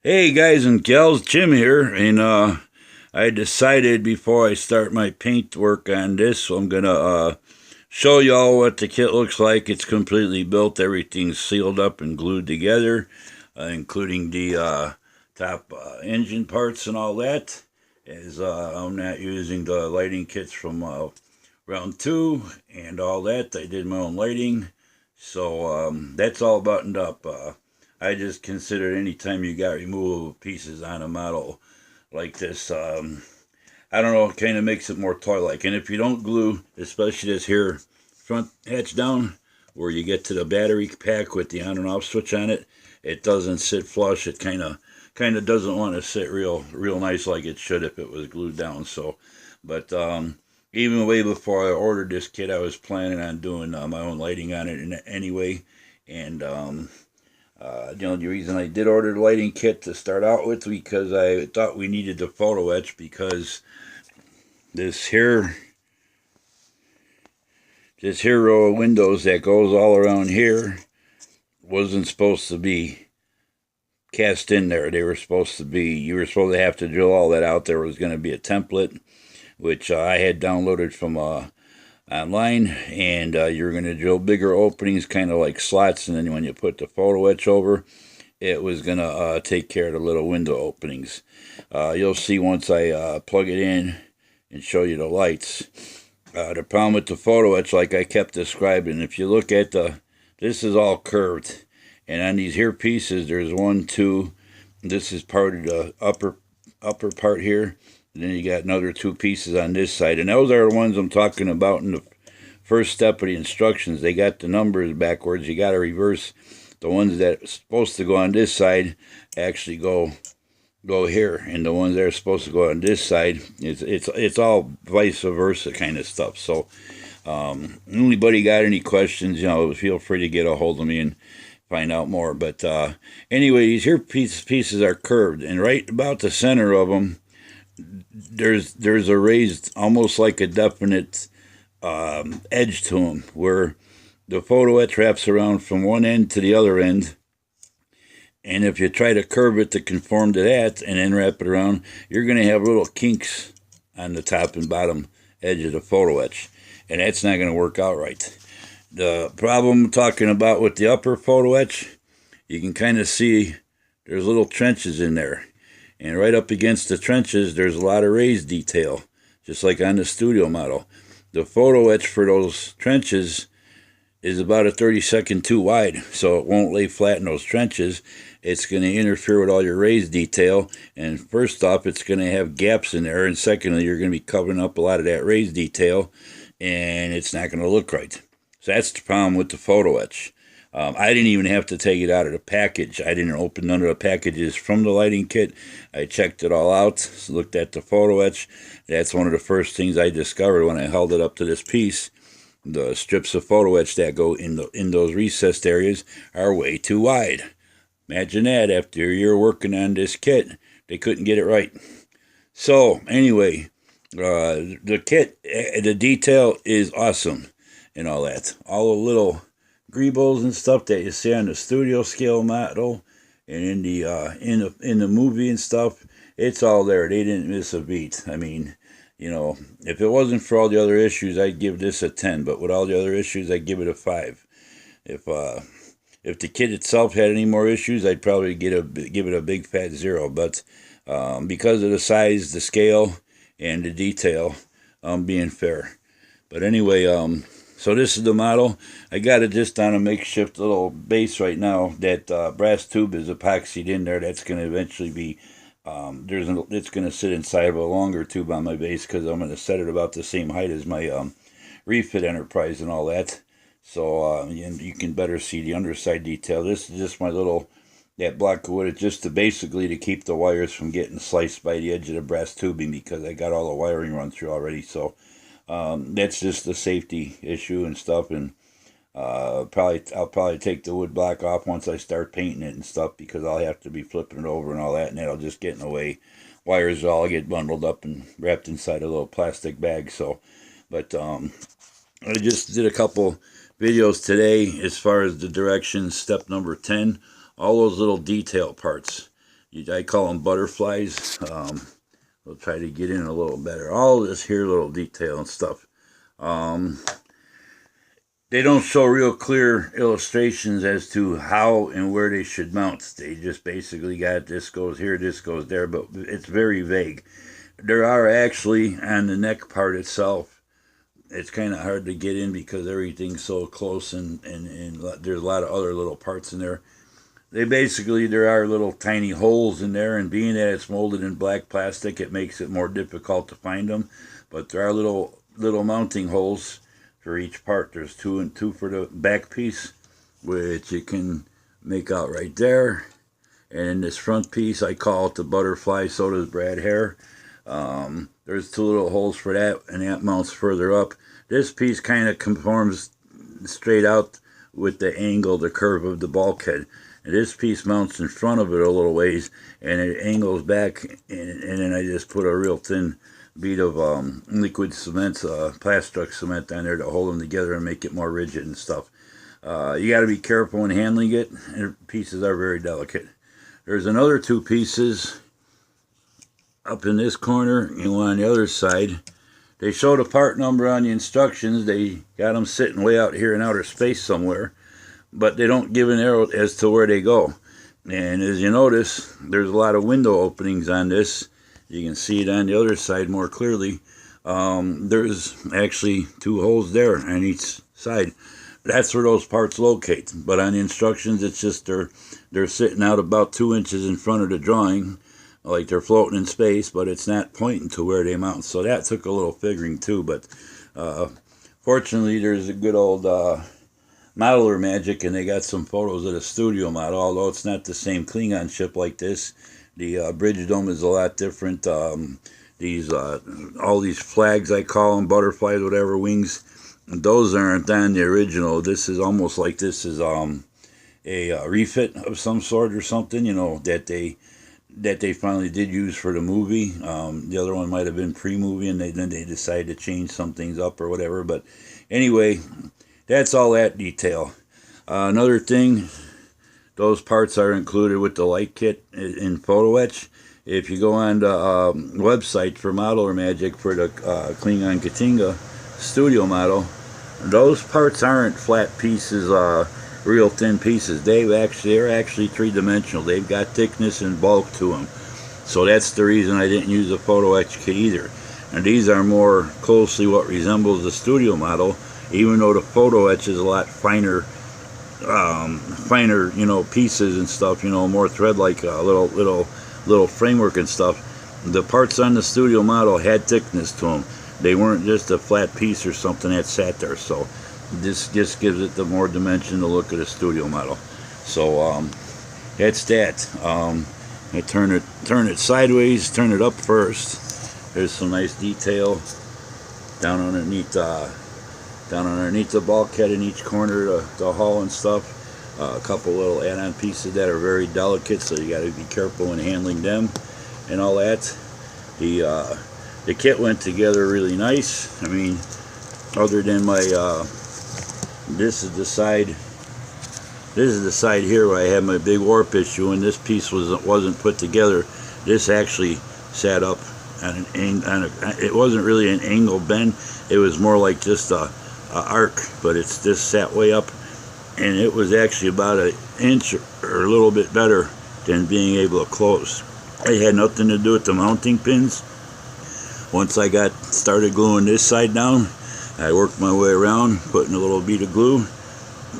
Hey guys and gals, Jim here, and I decided before I start my paint work on this, so I'm gonna show y'all what the kit looks like. It's completely built, everything's sealed up and glued together, including the top engine parts and all that. As I'm not using the lighting kits from round two and all that. I did my own lighting, so that's all buttoned up. I just consider any time you got removable pieces on a model like this, I don't know, it kind of makes it more toy-like. And if you don't glue, especially this here front hatch down, where you get to the battery pack with the on and off switch on it, it doesn't sit flush. It kind of doesn't want to sit real nice like it should if it was glued down. So, but even way before I ordered this kit, I was planning on doing my own lighting on it anyway, and the only reason I did order the lighting kit to start out with because I thought we needed the photo etch because this here row of windows that goes all around here wasn't supposed to be cast in there. You were supposed to have to drill all that out. There was going to be a template, which I had downloaded from online, and you're going to drill bigger openings, kind of like slots, and then when you put the photo etch over, it was going to take care of the little window openings. You'll see once I plug it in and show you the lights. The problem with the photo etch, like I kept describing, if you look at this is all curved, and on these here pieces, there's one, two, this is part of the upper part here, and then you got another two pieces on this side. And those are the ones I'm talking about in the first step of the instructions. They got the numbers backwards. You got to reverse the ones that are supposed to go on this side actually go here. And the ones that are supposed to go on this side, it's all vice versa kind of stuff. So anybody got any questions, feel free to get a hold of me and find out more. But anyway, these here pieces are curved. And right about the center of them, there's a raised, almost like a definite edge to them, where the photo etch wraps around from one end to the other end, and if you try to curve it to conform to that and then wrap it around, you're going to have little kinks on the top and bottom edge of the photo etch, and that's not going to work out right. The problem I'm talking about with the upper photo etch, you can kind of see there's little trenches in there. And right up against the trenches, there's a lot of raised detail, just like on the studio model. The photo etch for those trenches is about a 32nd too wide, so it won't lay flat in those trenches. It's going to interfere with all your raised detail, and first off, it's going to have gaps in there, and secondly, you're going to be covering up a lot of that raised detail, and it's not going to look right. So that's the problem with the photo etch. I didn't even have to take it out of the package. I didn't open none of the packages from the lighting kit. I checked it all out, looked at the photo etch. That's one of the first things I discovered when I held it up to this piece. The strips of photo etch that go in those recessed areas are way too wide. Imagine that, after a year working on this kit, they couldn't get it right. So, anyway, the kit, the detail is awesome and all that. All the little greebles and stuff that you see on the studio scale model and in the movie and stuff, it's all there. They didn't miss a beat. I mean, if it wasn't for all the other issues, I'd give this a 10, but with all the other issues, I'd give it a 5. If the kit itself had any more issues, I'd probably give it a big fat 0, but because of the size, the scale, and the detail, I'm being fair. But anyway, so this is the model. I got it just on a makeshift little base right now. That brass tube is epoxied in there. That's going to eventually be, it's going to sit inside of a longer tube on my base because I'm going to set it about the same height as my refit Enterprise and all that. So you can better see the underside detail. This is just my that block of wood. It's just basically to keep the wires from getting sliced by the edge of the brass tubing because I got all the wiring run through already. So that's just a safety issue and stuff, and I'll probably take the wood block off once I start painting it and stuff because I'll have to be flipping it over and all that, and that'll just get in the way. Wires all get bundled up and wrapped inside a little plastic bag. So, but I just did a couple videos today as far as the directions. Step number 10, all those little detail parts. I call them butterflies. We'll try to get in a little better. All this here little detail and stuff. They don't show real clear illustrations as to how and where they should mount. They just basically got this goes here, this goes there, but it's very vague. There are actually, on the neck part itself, it's kind of hard to get in because everything's so close and there's a lot of other little parts in there. There are little tiny holes in there, and being that it's molded in black plastic, it makes it more difficult to find them. But there are little mounting holes for each part. There's two and two for the back piece, which you can make out right there. And in this front piece, I call it the butterfly, so does Brad Hare. There's two little holes for that, and that mounts further up. This piece kind of conforms straight out with the angle, the curve of the bulkhead. And this piece mounts in front of it a little ways, and it angles back, and then I just put a real thin bead of liquid cement, Plastruct cement on there to hold them together and make it more rigid and stuff. You got to be careful when handling it, and pieces are very delicate. There's another two pieces up in this corner and one on the other side. They showed a part number on the instructions. They got them sitting way out here in outer space somewhere, but they don't give an arrow as to where they go. And as you notice, there's a lot of window openings on this. You can see it on the other side more clearly. There's actually two holes there on each side. That's where those parts locate. But on the instructions, it's just they're sitting out about 2 inches in front of the drawing, like they're floating in space, but it's not pointing to where they mount. So that took a little figuring too. But fortunately, there's a good old modeler magic, and they got some photos of the studio model, although it's not the same Klingon ship like this. The bridge dome is a lot different. All these flags, I call them, butterflies, whatever, wings, those aren't on the original. This is almost like this is a refit of some sort or something, you know, that they finally did use for the movie. The other one might have been pre-movie, and then they decided to change some things up or whatever. But anyway, that's all that detail. Another thing, those parts are included with the light kit in Photo Etch. If you go on the website for Modeler Magic for the Klingon K'tinga studio model, those parts aren't flat pieces, real thin pieces. They're actually three-dimensional. They've got thickness and bulk to them. So that's the reason I didn't use a Photo Etch kit either. And these are more closely what resembles the studio model, even though the Photo Etch is a lot finer, you know, pieces and stuff, you know, more thread-like, little framework and stuff. The parts on the studio model had thickness to them. They weren't just a flat piece or something that sat there. So this just gives it the more dimension, the look of the studio model. So that's that. I turn it sideways, turn it up first. There's some nice detail down underneath the bulkhead in each corner, the hull and stuff. A couple little add-on pieces that are very delicate, so you got to be careful when handling them and all that. The kit went together really nice. I mean, other than my this is the side here where I had my big warp issue, and this piece wasn't put together. This actually sat up on it wasn't really an angle bend. It was more like just a arc, but it's just sat way up, and it was actually about an inch or a little bit better than being able to close. It had nothing to do with the mounting pins. Once I got started gluing this side down, I worked my way around, putting a little bead of glue,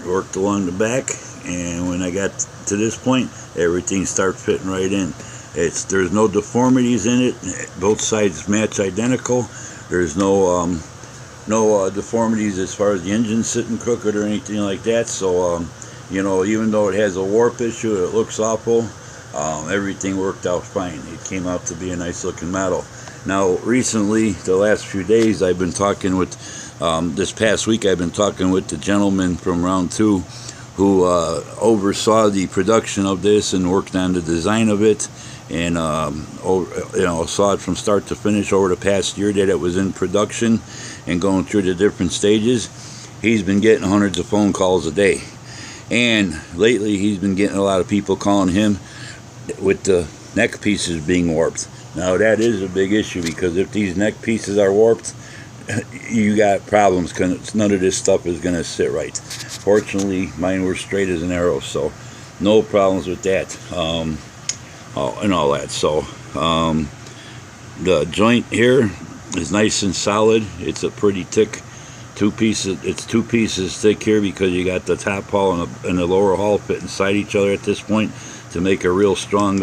worked along the back, and when I got to this point, everything started fitting right in. There's no deformities in it. Both sides match identical. There's no deformities as far as the engine sitting crooked or anything like that. So you know, even though it has a warp issue, it looks awful, everything worked out fine. It came out to be a nice looking model. Now recently, the last few days, I've been talking with this past week I've been talking with the gentleman from Round 2 who oversaw the production of this and worked on the design of it, and you know, saw it from start to finish over the past year that it was in production and going through the different stages. He's been getting hundreds of phone calls a day, and lately he's been getting a lot of people calling him with the neck pieces being warped. Now that is a big issue, because if these neck pieces are warped, you got problems, because none of this stuff is going to sit right. Fortunately, mine were straight as an arrow, so no problems with that, and all that. So the joint here is nice and solid. It's a pretty thick two pieces. It's two pieces thick here, because you got the top hull and the lower hull fit inside each other at this point to make a real strong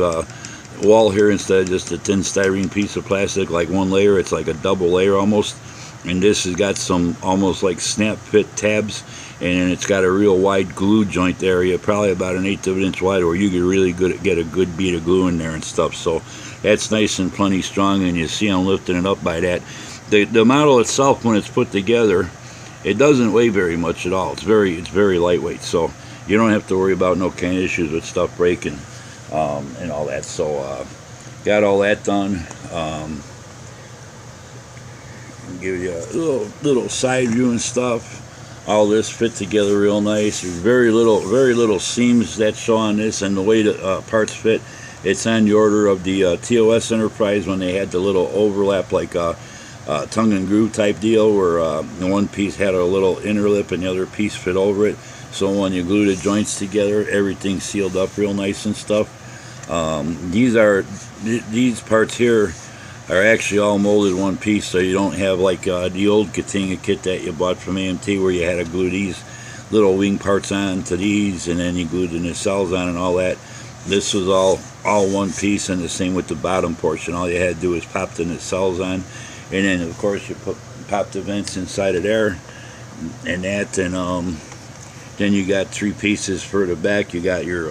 wall here, instead of just a thin styrene piece of plastic like one layer. It's like a double layer almost. And this has got some almost like snap fit tabs, and it's got a real wide glue joint area, probably about 1/8 of an inch wide, where you could really get a good bead of glue in there and stuff. So that's nice and plenty strong, and you see I'm lifting it up by that. The model itself, when it's put together, it doesn't weigh very much at all. It's very lightweight, so you don't have to worry about no kind of issues with stuff breaking and all that. So got all that done. Give you a little side view and stuff. All this fit together real nice. There's very little seams that show on this, and the way the parts fit, it's on the order of the TOS Enterprise, when they had the little overlap, like tongue and groove type deal, where the one piece had a little inner lip and the other piece fit over it. So when you glue the joints together, everything's sealed up real nice and stuff. These parts here are actually all molded one piece, so you don't have like the old K'tinga kit that you bought from AMT, where you had to glue these little wing parts on to these, and then you glued the nacelles on and all that. This was all one piece, and the same with the bottom portion. All you had to do was pop the nacelles on, and then of course you pop the vents inside of there, and that, and then you got three pieces for the back. You got your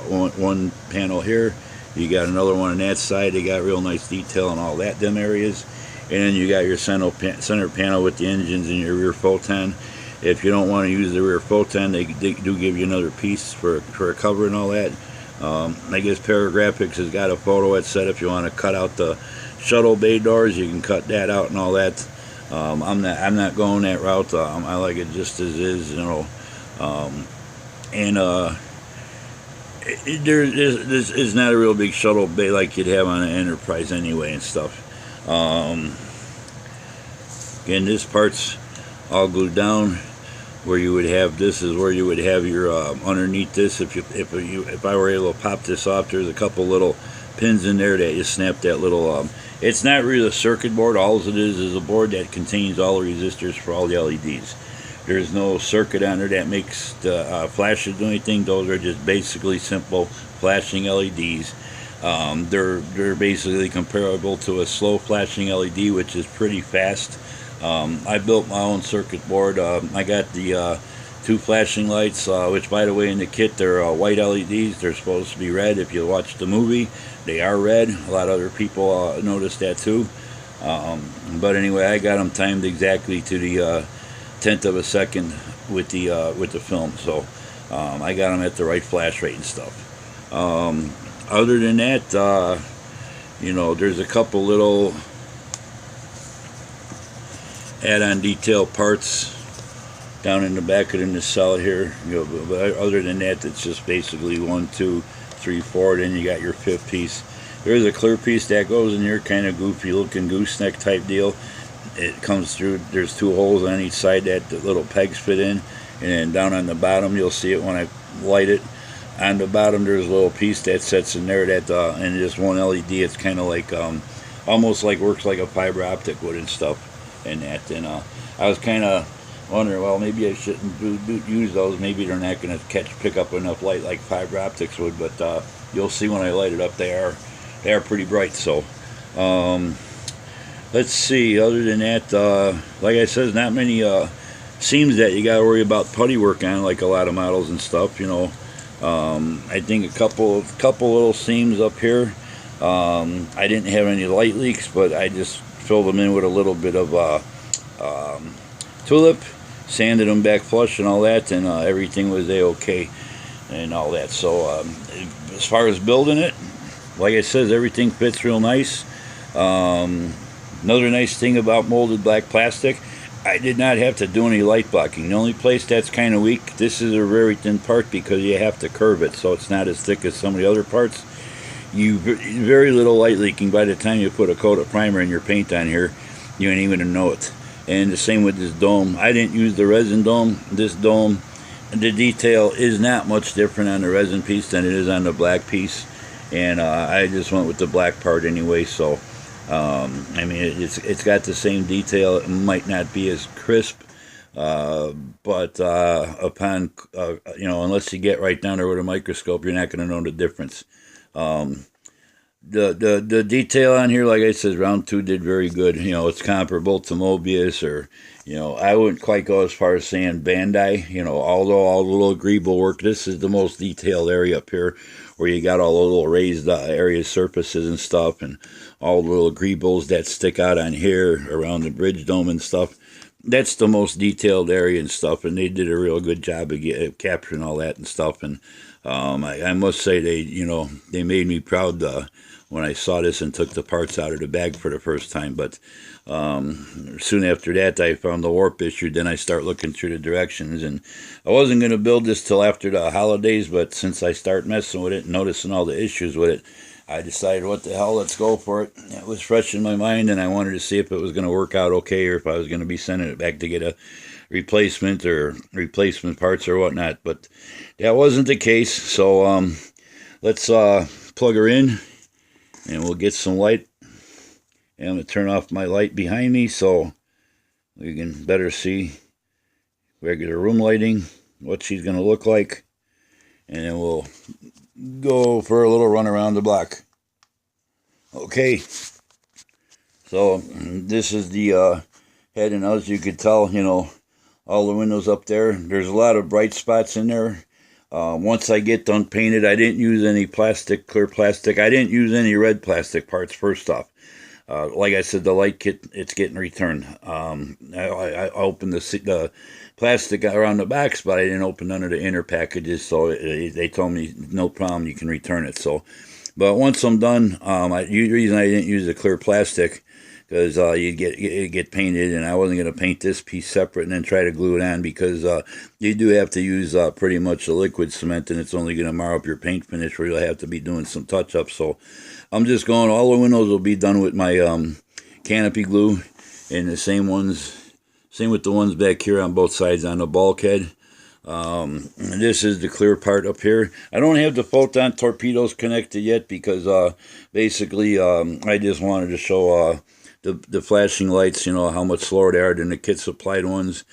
one panel here. You got another one on that side. They got real nice detail on all them areas. And then you got your center panel with the engines and your rear photon. If you don't want to use the rear photon, they do give you another piece for a cover and all that. I guess Paragraphics has got a photo that said if you want to cut out the shuttle bay doors, you can cut that out and all that. I'm not going that route. I like it just as is, you know. This is not a real big shuttle bay like you'd have on an Enterprise anyway and stuff. Again, this part's all glued down. Where you would have, this is where you would have your underneath this. If I were able to pop this off, there's a couple little pins in there that you snap that little. It's not really a circuit board. All it is a board that contains all the resistors for all the LEDs. There's no circuit on there that makes the flashes do anything. Those are just basically simple flashing LEDs. They're basically comparable to a slow flashing LED, which is pretty fast. I built my own circuit board. I got the two flashing lights, which, by the way, in the kit, they're white LEDs. They're supposed to be red. If you watch the movie, they are red. A lot of other people noticed that too. But anyway, I got them timed exactly to the 1/10 of a second with the film, so I got them at the right flash rate and stuff. Other than that, you know, there's a couple little add-on detail parts down in the back of the nacelle here, you know, but other than that, it's just basically 1, 2, 3, 4. Then you got your fifth piece. There's a clear piece that goes in here, kind of goofy looking gooseneck type deal. It comes through, there's two holes on each side that the little pegs fit in, and then down on the bottom, you'll see it when I light it. On the bottom, there's a little piece that sits in there that, and just one LED. It's kind of like, almost like works like a fiber optic would and stuff, and that. And I was kind of wondering, well, maybe I shouldn't use those. Maybe they're not going to pick up enough light like fiber optics would. But you'll see when I light it up, they are pretty bright. So. Let's see, other than that, like I said, not many seams that you got to worry about putty work on, like a lot of models and stuff, you know. I think a couple little seams up here. I didn't have any light leaks, but I just filled them in with a little bit of tulip, sanded them back flush and all that, and everything was A-okay and all that. So as far as building it, like I said, everything fits real nice. Another nice thing about molded black plastic, I did not have to do any light blocking. The only place that's kind of weak, this is a very thin part because you have to curve it, so it's not as thick as some of the other parts. very little light leaking. By the time you put a coat of primer in your paint on here, you ain't even gonna know it. And the same with this dome. I didn't use the resin dome. This dome, the detail is not much different on the resin piece than it is on the black piece. And I just went with the black part anyway. So I mean, it's got the same detail. It might not be as crisp, but upon unless you get right down there with a microscope, you're not going to know the difference. The detail on here, like I said, round two did very good. It's comparable to Mobius, or I wouldn't quite go as far as saying Bandai. Although all the little greeble work, this is the most detailed area up here, where you got all the little raised areas, surfaces and stuff, and all the little greebles that stick out on here around the bridge dome and stuff. That's the most detailed area and stuff, and they did a real good job of capturing all that and stuff. And I must say they made me proud when I saw this and took the parts out of the bag for the first time. But soon after that, I found the warp issue. Then I start looking through the directions, and I wasn't going to build this till after the holidays, but since I start messing with it and noticing all the issues with it, I decided, what the hell, let's go for it. It was fresh in my mind, and I wanted to see if it was going to work out okay, or if I was going to be sending it back to get a replacement or replacement parts or whatnot. But that wasn't the case. So let's plug her in, and we'll get some light. And I'm going to turn off my light behind me so we can better see regular room lighting, what she's going to look like. And then we'll go for a little run around the block. Okay. So this is the head, and as you could tell, all the windows up there, there's a lot of bright spots in there. Once I get done painted, I didn't use any clear plastic. I didn't use any red plastic parts, first off. Like I said, the light kit, it's getting returned. I opened the plastic around the backs, but I didn't open none of the inner packages, so they told me no problem, you can return it. So, but once I'm done, the reason I didn't use the clear plastic, because you get painted, and I wasn't going to paint this piece separate and then try to glue it on, because you do have to use pretty much a liquid cement, and it's only going to mar up your paint finish, where you'll have to be doing some touch-ups. So I'm just going, all the windows will be done with my canopy glue, and the same with the ones back here on both sides on the bulkhead. This is the clear part up here. I don't have the photon torpedoes connected yet, because basically I just wanted to show the flashing lights, how much slower they are than the kit supplied ones.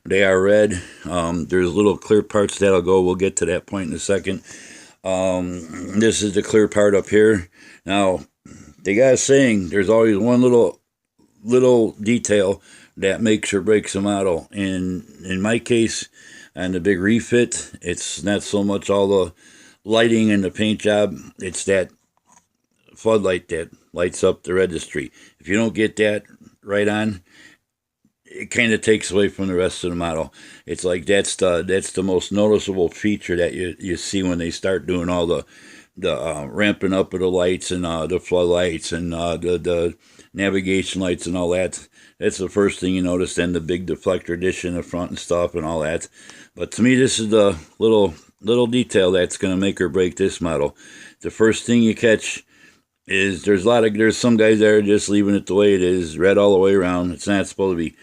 They are red. There's little clear parts that'll go. We'll get to that point in a second. This is the clear part up here. Now, they got a saying, there's always one little detail that makes or breaks a model. And in my case, on the big refit, it's not so much all the lighting and the paint job, it's that floodlight that lights up the registry. If you don't get that right on, it kind of takes away from the rest of the model. It's like that's the most noticeable feature that you see when they start doing all the ramping up of the lights and the floodlights and the navigation lights and all that. That's the first thing you notice. Then the big deflector dish in the front and stuff and all that. But to me, this is the little detail that's going to make or break this model. The first thing you catch is there's some guys that are just leaving it the way it is, red all the way around. It's not supposed to be.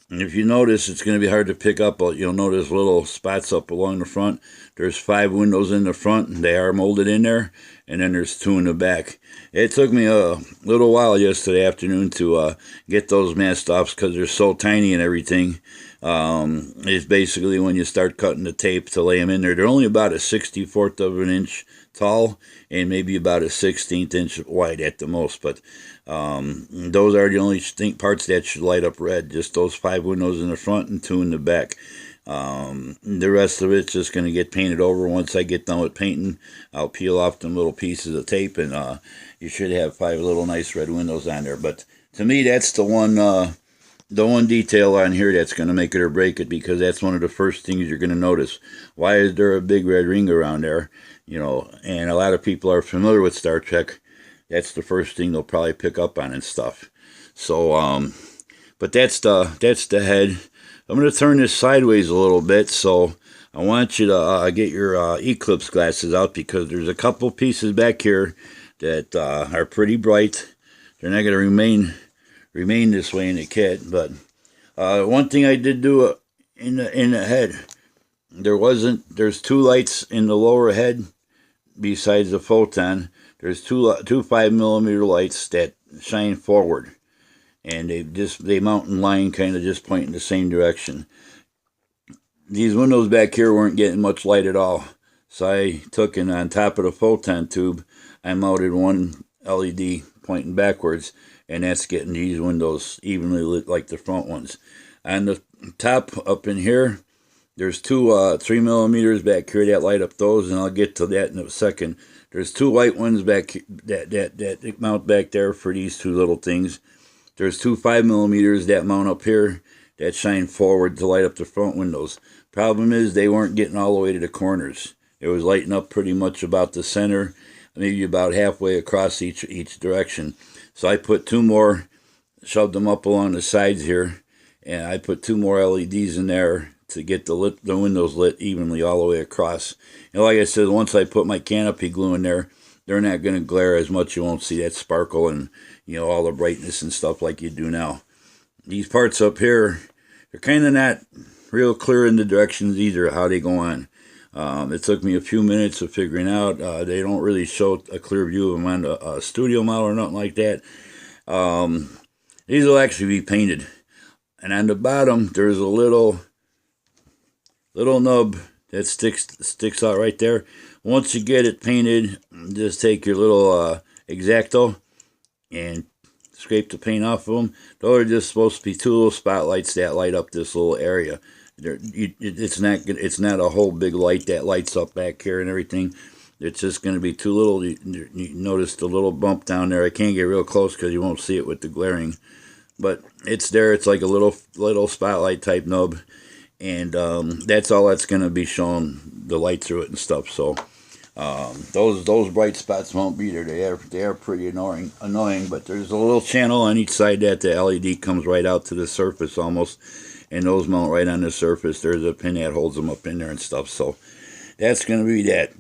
And if you notice, it's going to be hard to pick up. You'll notice little spots up along the front. There's 5 windows in the front, and they are molded in there. And then there's 2 in the back. It took me a little while yesterday afternoon to get those masked off, because they're so tiny and everything. It's basically when you start cutting the tape to lay them in there. They're only about a 64th of an inch tall and maybe about a 16th inch wide at the most. But those are the only parts that should light up red. Just those 5 windows in the front and 2 in the back. The rest of it's just going to get painted over. Once I get done with painting, I'll peel off them little pieces of tape, and you should have 5 little nice red windows on there. But to me, that's the one detail on here that's going to make it or break it, because that's one of the first things you're going to notice. Why is there a big red ring around there? And a lot of people are familiar with Star Trek. That's the first thing they'll probably pick up on and stuff. So, but that's the head. I'm going to turn this sideways a little bit, so I want you to get your eclipse glasses out, because there's a couple pieces back here that are pretty bright. They're not going to remain this way in the kit. But one thing I did do in the head, there's two lights in the lower head besides the photon. There's two 5mm lights that shine forward, and they mount in line, kind of just pointing the same direction. These windows back here weren't getting much light at all, so I took and on top of the photon tube, I mounted one LED pointing backwards, and that's getting these windows evenly lit like the front ones. On the top up in here, there's two 3mm back here that light up those, and I'll get to that in a second. There's two white ones back that mount back there for these two little things. There's two 5mm that mount up here that shine forward to light up the front windows. Problem is they weren't getting all the way to the corners. It was lighting up pretty much about the center, maybe about halfway across each direction. So I put two more, shoved them up along the sides here, and I put two more LEDs in there to get the windows lit evenly all the way across. And like I said, once I put my canopy glue in there, they're not going to glare as much. You won't see that sparkle and, you know, all the brightness and stuff like you do now. These parts up here, they're kind of not real clear in the directions either, how they go on. It took me a few minutes of figuring out. They don't really show a clear view of them on a studio model or nothing like that. These will actually be painted. And on the bottom, there's a little nub that sticks out right there. Once you get it painted, just take your little X-Acto and scrape the paint off of them. Those are just supposed to be two little spotlights that light up this little area. It's not a whole big light that lights up back here and everything. It's just going to be two little. You notice the little bump down there. I can't get real close because you won't see it with the glaring, but it's there. It's like a little spotlight type nub, and that's all that's going to be showing the light through it and stuff. So those bright spots won't be there. They are pretty annoying. But there's a little channel on each side that the LED comes right out to the surface almost, and those mount right on the surface. There's a pin that holds them up in there and stuff. So that's going to be that.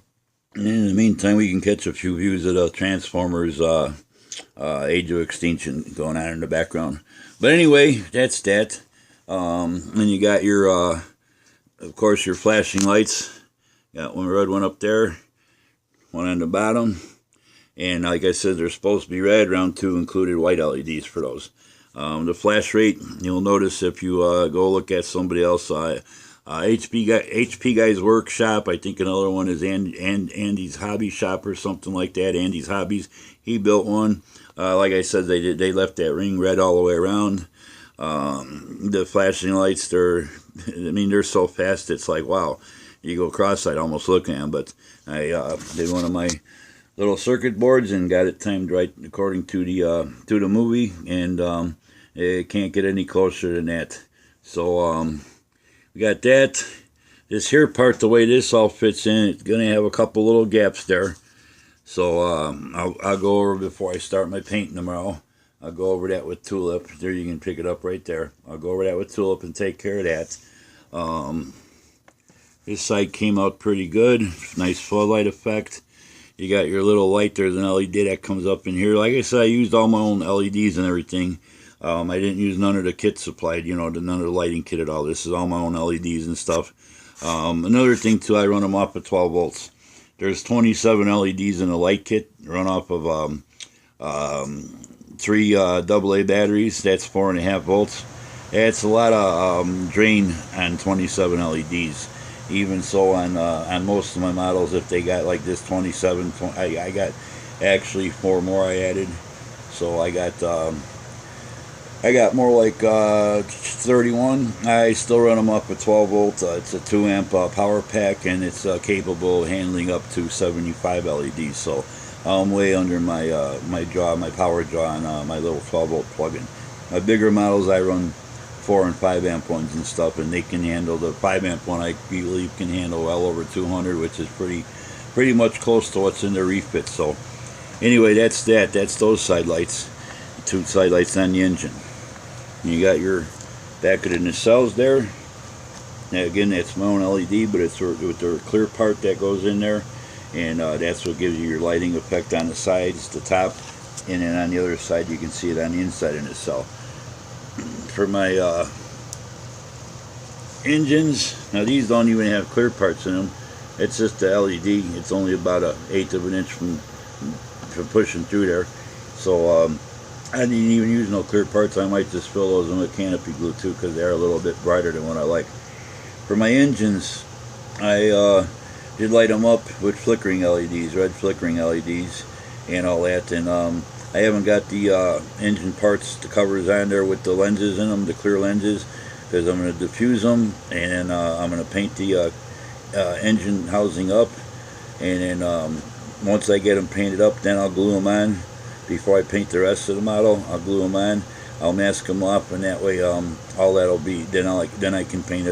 And in the meantime, we can catch a few views of the Transformers Age of Extinction going on in the background. But anyway, that's that. Then you got your, of course, your flashing lights. Got one red one up there, one on the bottom. And like I said, they're supposed to be red. Round 2 included white LEDs for those. The flash rate, you'll notice if you go look at somebody else, HP Guy's Workshop, I think another one is Andy's Hobby Shop or something like that, Andy's Hobbies. He built one. Like I said, they left that ring red all the way around. The flashing lights, they're so fast, it's like, wow. You go cross-eyed almost looking at them, but I did one of my little circuit boards and got it timed right according to the movie, and it can't get any closer than that. So we got that. This here part, the way this all fits in, it's going to have a couple little gaps there. So I'll go over before I start my painting tomorrow. I'll go over that with Tulip. There, you can pick it up right there. I'll go over that with Tulip and take care of that. This side came out pretty good. Nice floodlight effect. You got your little light. There's an LED that comes up in here. Like I said, I used all my own LEDs and everything. I didn't use none of the kit supplied, none of the lighting kit at all. This is all my own LEDs and stuff. Another thing, too, I run them off of 12 volts. There's 27 LEDs in the light kit. Run off of 3 AA batteries. That's 4.5 volts. It's a lot of drain on 27 LEDs. Even so, on most of my models, if they got like this 27, I got actually 4 more I added. So I got more like 31. I still run them up at 12 volts. It's a 2 amp power pack, and it's capable of handling up to 75 LEDs. So I'm way under my my power draw on my little 12 volt plug-in. My bigger models, I run 4 and 5 amp ones and stuff, and they can handle the 5 amp one. I believe can handle well over 200, which is pretty much close to what's in the refit. So anyway, that's that. That's those side lights. 2 side lights on the engine. And you got your back of the nacelles there. Now again, that's my own LED, but it's with the clear part that goes in there. and that's what gives you your lighting effect on the sides, the top, and then on the other side you can see it on the inside in the cell. For my engines, now these don't even have clear parts in them. It's just the LED. It's only about an eighth of an inch from pushing through there. So I didn't even use no clear parts. I might just fill those in with canopy glue too, because they're a little bit brighter than what I like. For my engines, I did light them up with flickering LEDs, red flickering LEDs, and all that. And I haven't got the engine parts, the covers on there with the lenses in them, the clear lenses, because I'm going to diffuse them, and I'm going to paint the engine housing up, and then once I get them painted up, then I'll glue them on. Before I paint the rest of the model, I'll glue them on. I'll mask them off, and that way all that'll be, then I can paint it.